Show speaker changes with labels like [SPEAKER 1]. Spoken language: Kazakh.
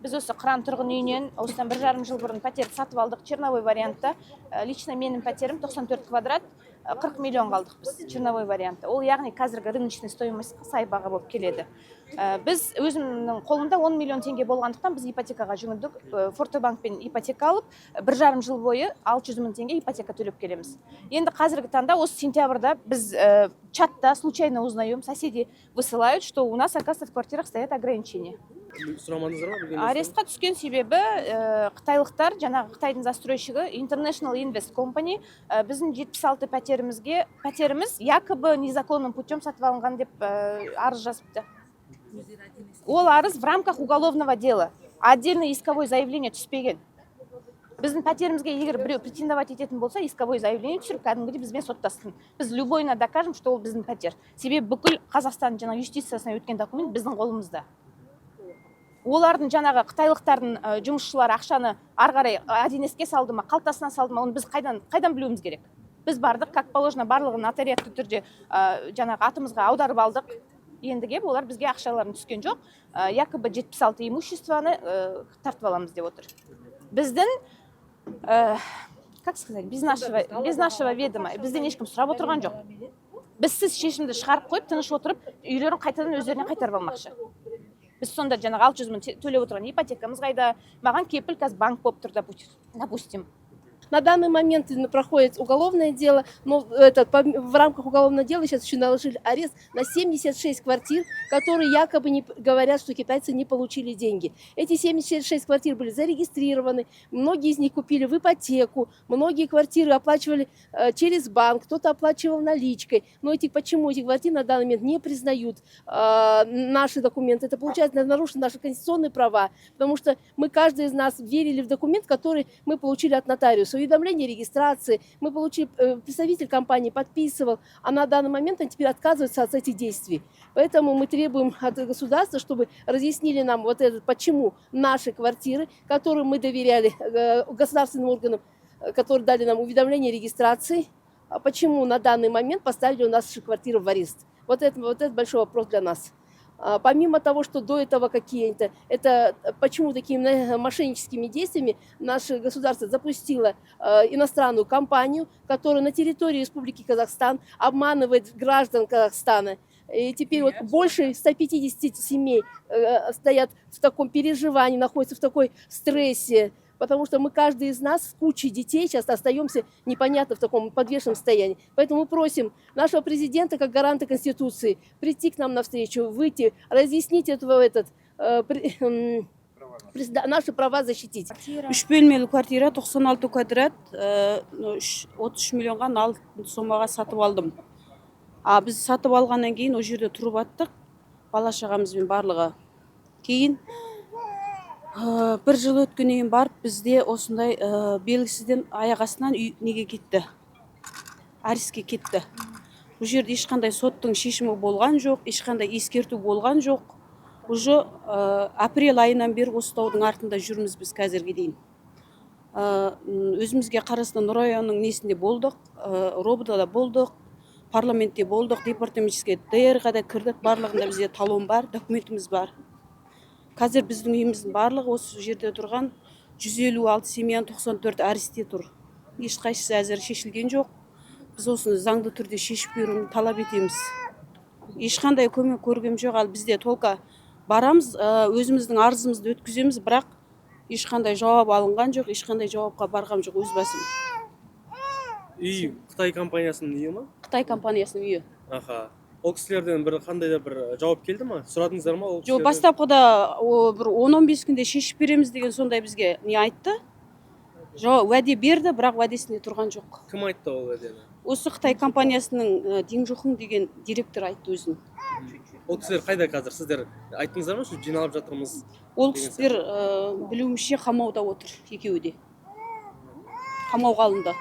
[SPEAKER 1] Біз осы Қыран тұрғын үйінен осыдан 1,5 жыл бұрын пәтер сатып алдық, черновой вариантта. Лично менің пәтерім 94 квадрат, 40 миллион қалдық біз, черновой вариантта. Ол яғни қазіргі рыночный стоимость сай баға болып келеді. Біз өзімнің қолымда 10 миллион теңге болғандықтан біз ипотекаға жүгіндік. Фортобанкпен ипотека алып, 1,5 жыл бойы 600 мың теңге ипотека төлеп келеміз. Енді қазіргі таңда осы сентябрьда біз чатта случайно узнаем, соседи высылают, что у нас, оказывается, в квартирах стоят ограничения. Арестқа түскен себебі қытайлықтар, жаңағы Қытайдың застройщигі International Invest Company біздің 76 пәтеріміз якобы незаконным путем сатып алынған деп арыз жазыпты. Ол арыз в рамках уголовного дела. Отдельно исковой заявление түспеген. Біздің пәтерімізге егер біреу претендовать ететін болса, исковой заявление түсіріп, кәдімгідей бізбен соттасын. Біз любойына докажем, что ол біздің пәтер. Себебі бүкіл Қазақстан жаңағы юстициясына өткен документ біздің қолымызда. Олардың жаңағы қытайлықтардың жұмысшылары ақшаны ары қарай одинеске салды ма, қалтасына салды ма, оны біз қайдан білуіміз керек. Біз бардық, как положено, барлығын нотариатты түрде жаңағы атымызға аударып алдық. Ендіге олар бізге ақшаларын түскен жоқ. Якобы 76 имуществоны тартып аламыз деп отыр. Біздің, как сказать, без нашего ведома, бізден ешкім сұрап отырған жоқ. Біз сіз шешімді шығарып қойып, тыныш отырып, үйлерін қайтадан өздеріне қайтарып алмақшы. Біз сонда жаңағы 600 мың төлеп отырған ипотекамыз қайда, маған кепіл қазір банк болып тұр, допустим.
[SPEAKER 2] На данный момент проходит уголовное дело, но в рамках уголовного дела сейчас еще наложили арест на 76 квартир, которые якобы не говорят, что китайцы не получили деньги. Эти 76 квартир были зарегистрированы, многие из них купили в ипотеку, многие квартиры оплачивали через банк, кто-то оплачивал наличкой. Но почему эти квартиры на данный момент не признают наши документы? Это получается нарушено наши конституционные права, потому что мы, каждый из нас, верили в документ, который мы получили от нотариуса. Уведомление регистрации, мы получили, представитель компании подписывал, а на данный момент они теперь отказываются от этих действий. Поэтому мы требуем от государства, чтобы разъяснили нам вот это, почему наши квартиры, которые мы доверяли государственным органам, которые дали нам уведомление регистрации, почему на данный момент поставили у нас наши квартиры в арест. Вот это большой вопрос для нас. Помимо того, что до этого какие-то, это почему такими мошенническими действиями наше государство запустило иностранную компанию, которая на территории Республики Казахстан обманывает граждан Казахстана. И теперь вот больше 150 семей стоят в таком переживании, находятся в такой стрессе, потому что мы, каждый из нас с кучей детей сейчас остаемся непонятно в таком подвешенном состоянии. Поэтому мы просим нашего президента, как гаранта Конституции, прийти к нам навстречу, выйти, разъяснить наши права защитить.
[SPEAKER 3] 3 бөлмелі квартира, 96 квадрат, 33 миллионға алтын сомаға сатып алдым. Біз сатып алғаннан кейін о жерде тұрып аттық, бала шағамызбен барлығы. Кейін 1 жыл өткеннен барып бізде осындай белгісізден аяқ астынан неге кетті, арестке кетті. Бұл жерде ешқандай соттың шешімі болған жоқ, ешқандай ескерту болған жоқ. Уже апрель айынан бері осы таудың артында жүрміз біз қазірге дейін. Өзімізге қарасты Нұр районының несінде болдық, робода болдық, парламентте болдық, департаментке ДР-ға да кірдік, барлығында бізде талон бар, документіміз бар. Қазір біздің үйіміздің барлығы осы жерде тұрған 156 семьяның 94 аресте тұр. Ешқайсысы әзір шешілген жоқ. Біз осыны заңды түрде шешіп беруін талап етеміз. Ешқандай көмек көргем жоқ, ал бізде толқа барамыз, өзіміздің арызымызды өткіземіз, бірақ ешқандай жауап алынған жоқ, ешқандай жауапқа барғам жоқ өз басым.
[SPEAKER 4] Үй Қытай компаниясының үйі ма?
[SPEAKER 3] Қытай компаниясының үйі.
[SPEAKER 4] Аха. Ол кісілерден қандай да бір жауап келді ма? Сұрадыңыздар ма ол кісілерден?
[SPEAKER 3] Жоқ, бастапқыда бір 10-15 күнде шешіп береміз деген сондай бізге не айтты. Уәде берді, бірақ уәдесінде тұрған жоқ.
[SPEAKER 4] Кім айтты ол уәдені?
[SPEAKER 3] Осы Қытай компаниясының Динжухың деген директор айтты өзін.
[SPEAKER 4] Ол кісілер қайда қазір? Сіздер айттыңыздар ма, що жиналып жатырмыз?
[SPEAKER 3] Ол кісілер білуімше қамауда отыр, екеуі де. Қамауға алынды.